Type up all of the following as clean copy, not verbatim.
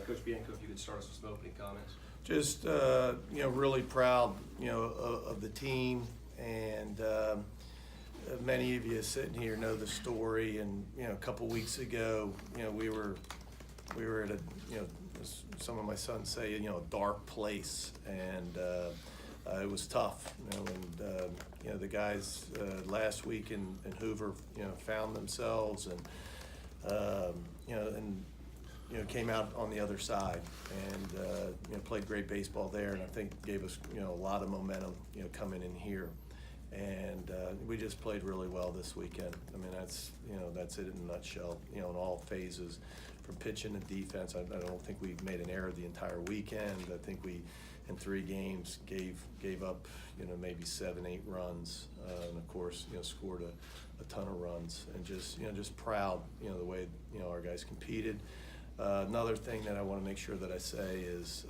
Coach Bianco, if you could start us with some opening comments. Just really proud of the team, and many of you sitting here know the story. And a couple weeks ago, we were at a as some of my sons say, a dark place, and it was tough. And the guys last week in Hoover found themselves, and came out on the other side, and played great baseball there, and I think gave us a lot of momentum coming in here, and we just played really well this weekend. I mean, that's it in a nutshell. In all phases, from pitching to defense. I don't think we made an error the entire weekend. I think we in 3 games gave up maybe 7-8 runs, and of course scored a ton of runs, and just proud the way our guys competed. Another thing that I want to make sure that I say is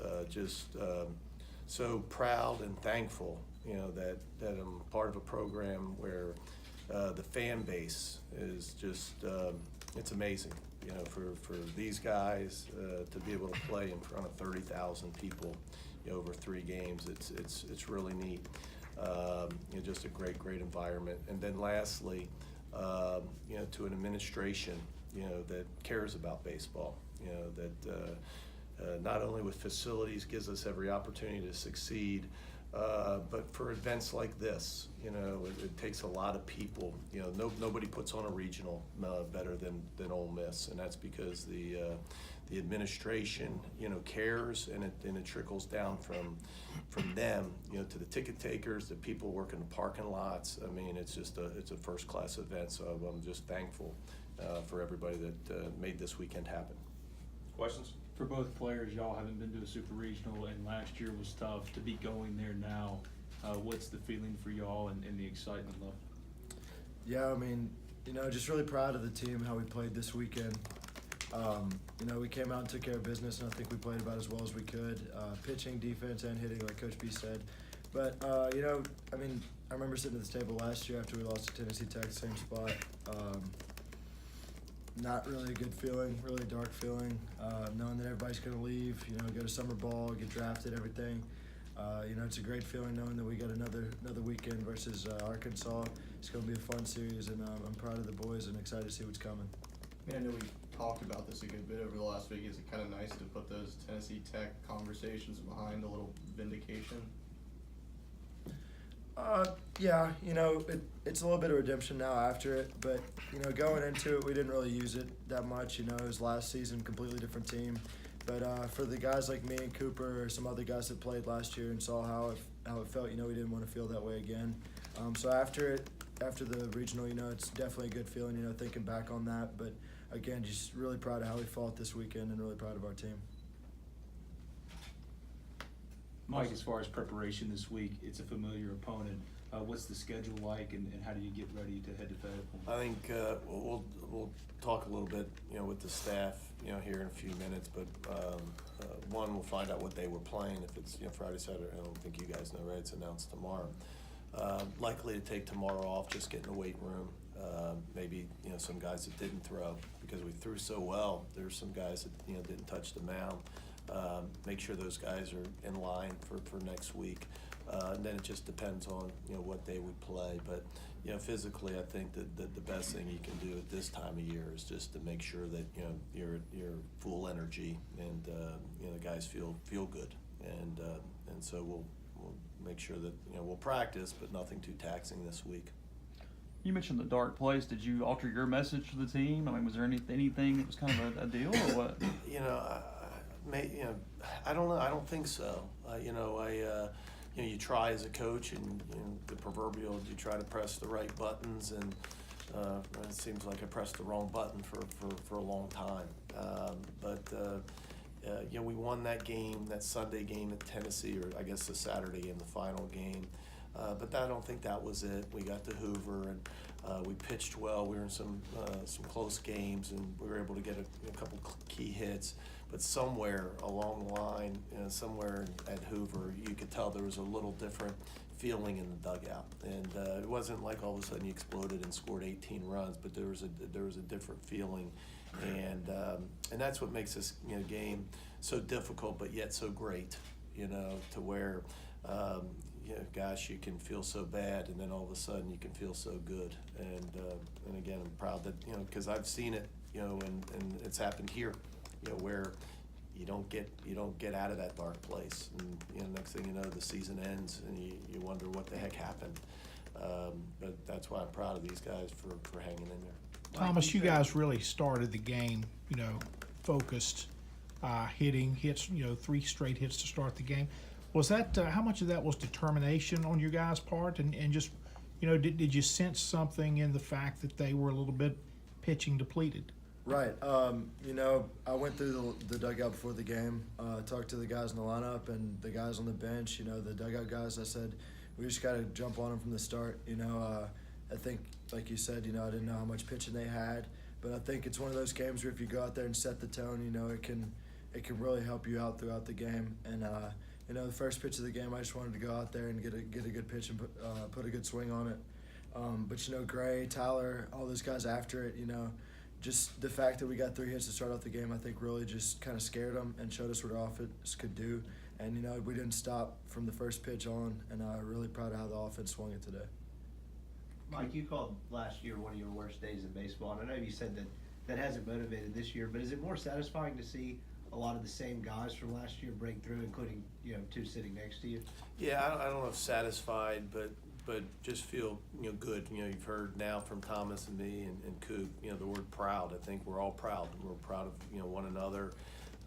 so proud and thankful, that I'm part of a program where the fan base is just it's amazing. For these guys to be able to play in front of 30,000 people over 3 games, it's really neat. Just a great environment. And then lastly, to an administration that cares about baseball. That not only with facilities gives us every opportunity to succeed, but for events like this, it takes a lot of people. Nobody puts on a regional better than Ole Miss, and that's because the administration cares, and it trickles down from them to the ticket takers, the people working the parking lots. I mean, it's a first class event, so I'm just thankful for everybody that made this weekend happen. Questions? For both players, y'all haven't been to a super regional, and last year was tough. To be going there now, what's the feeling for y'all and the excitement level? Yeah, I mean, just really proud of the team, how we played this weekend. We came out and took care of business, and I think we played about as well as we could, pitching, defense, and hitting, like Coach B said. But, I remember sitting at this table last year after we lost to Tennessee Tech, same spot. Not really a good feeling, really dark feeling, knowing that everybody's going to leave, go to summer ball, get drafted, everything. It's a great feeling knowing that we got another weekend versus Arkansas. It's going to be a fun series, and I'm proud of the boys and excited to see what's coming. I know we talked about this a good bit over the last week. Is it kind of nice to put those Tennessee Tech conversations behind, a little vindication? Yeah, it's a little bit of redemption now after it, but, going into it, we didn't really use it that much. It was last season, completely different team. But for the guys like me and Cooper or some other guys that played last year and saw how it felt, we didn't want to feel that way again. So after the regional, it's definitely a good feeling, thinking back on that. But, again, just really proud of how we fought this weekend and really proud of our team. Mike, as far as preparation this week, it's a familiar opponent. What's the schedule like, and how do you get ready to head to Fayetteville? I think we'll talk a little bit, with the staff, here in a few minutes. But one, we'll find out what day we're playing. If it's Friday, Saturday, I don't think you guys know, right? It's announced tomorrow. Likely to take tomorrow off, just get in the weight room. Maybe some guys that didn't throw because we threw so well. There's some guys that didn't touch the mound. Make sure those guys are in line for next week. And then it just depends on what day we play. But physically, I think that the best thing you can do at this time of year is just to make sure that you're full energy, and the guys feel good. And so we'll make sure that we'll practice, but nothing too taxing this week. You mentioned the dark place. Did you alter your message to the team? I mean, was there anything that was kind of a deal, or what? I don't know. I don't think so. You try as a coach, and the proverbial, you try to press the right buttons, and it seems like I pressed the wrong button for a long time. We won that game, that Sunday game at Tennessee, or I guess the Saturday game, the final game. But I don't think that was it. We got to Hoover, and we pitched well. We were in some close games, and we were able to get a couple key hits. But somewhere along the line, somewhere at Hoover, you could tell there was a little different feeling in the dugout. And it wasn't like all of a sudden you exploded and scored 18 runs, but there was a different feeling And that's what makes this game so difficult, but yet so great. To where gosh, you can feel so bad, and then all of a sudden you can feel so good. And again, I'm proud that because I've seen it, and it's happened here, where you don't get out of that dark place, and next thing you know, the season ends, and you wonder what the heck happened. But that's why I'm proud of these guys for hanging in there. Thomas, you guys really started the game, focused, hitting hits, 3 straight hits to start the game. Was that how much of that was determination on your guys' part, and just, did you sense something in the fact that they were a little bit pitching depleted? Right. I went through the dugout before the game, talked to the guys in the lineup and the guys on the bench, the dugout guys. I said, we just got to jump on them from the start. I think, like you said, I didn't know how much pitching they had, but I think it's one of those games where if you go out there and set the tone, it can really help you out throughout the game. And the first pitch of the game, I just wanted to go out there and get a good pitch and put a good swing on it. But Gray, Tyler, all those guys after it, just the fact that we got 3 hits to start off the game, I think really just kind of scared them and showed us what our offense could do. And, we didn't stop from the first pitch on, and I'm really proud of how the offense swung it today. Mike, you called last year one of your worst days in baseball, and I know you said that hasn't motivated this year, but is it more satisfying to see a lot of the same guys from last year break through, including 2 sitting next to you? Yeah, I don't know if satisfied, but just feel good. You've heard now from Thomas and me and Coop, the word proud. I think we're all proud. We're proud of one another.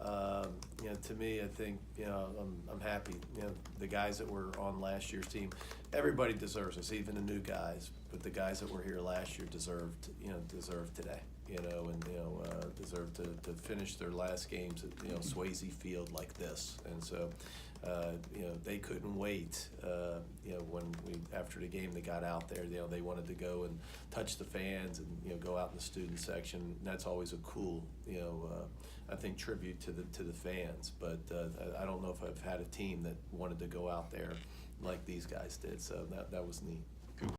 To me, I think I'm happy. The guys that were on last year's team, everybody deserves this, even the new guys. But the guys that were here last year deserve today. Deserve to finish their last games at Swayze Field like this. And so, they couldn't wait. When after the game they got out there, they wanted to go and touch the fans and go out in the student section. And that's always a cool, I think, tribute to the fans. But I don't know if I've had a team that wanted to go out there like these guys did. So that was neat.